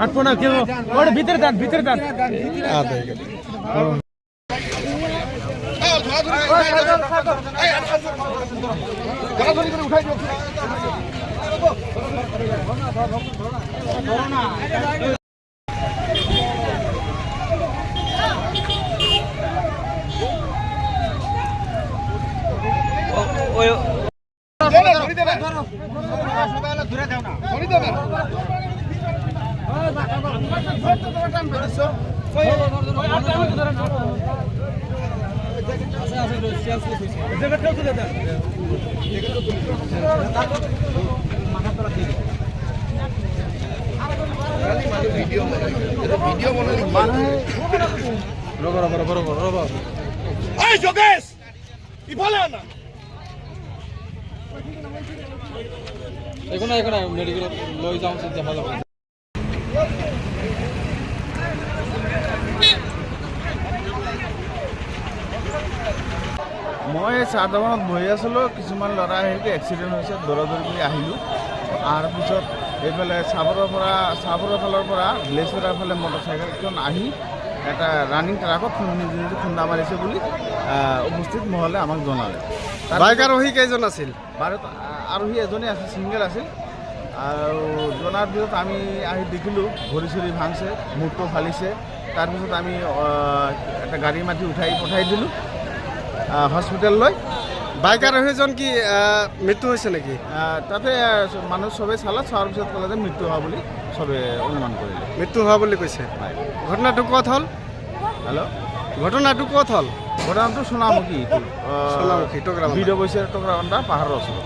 আটপো না কেউ ওর ভিতরে দেন মেডিকেল লৈ যাওঁ দেখা যাব। মই চাহ দোকানত বহি আছিলোঁ, কিছুমান ল'ৰা আহিলে এক্সিডেণ্ট হৈছে, দৌৰা-দৌৰি কৰি আহিলোঁ। অহাৰ পিছত এইফালে চাবৰৰ ফালৰ পৰা গ্লেছবেৰাৰ ফালে মটৰচাইকেলখন আহি এটা ৰানিং ট্ৰাকত খুন্দা মাৰিছে বুলি উপস্থিত মহলে আমাক জনালে। বাইক আৰোহী কেইজন আছিল? আৰোহী এজনী আছিল, ছিংগল আছিল। আৰু জনাৰ পিছত আমি আহি দেখিলোঁ ভৰি চৰি ভাঙছে, মূৰটো ফালিছে। তাৰপিছত আমি এটা গাড়ী মাতি পঠাই দিলোঁ হস্পিটেললৈ। বাইক আৰোহীজন কি মৃত্যু হৈছে নেকি? তাতে মানুহ চবেই চোৱাৰ পিছত ক'লে যে মৃত্যু হোৱা বুলি চবে অনুমান কৰিলে। মৃত্যু হোৱা বুলি কৈছে। ঘটনাটো ক'ত হ'ল? ঘটনাটো ক'ত হ'ল? ঘটনাটো সোণামুখী টুকুৰা পাহাৰৰ ওচৰত।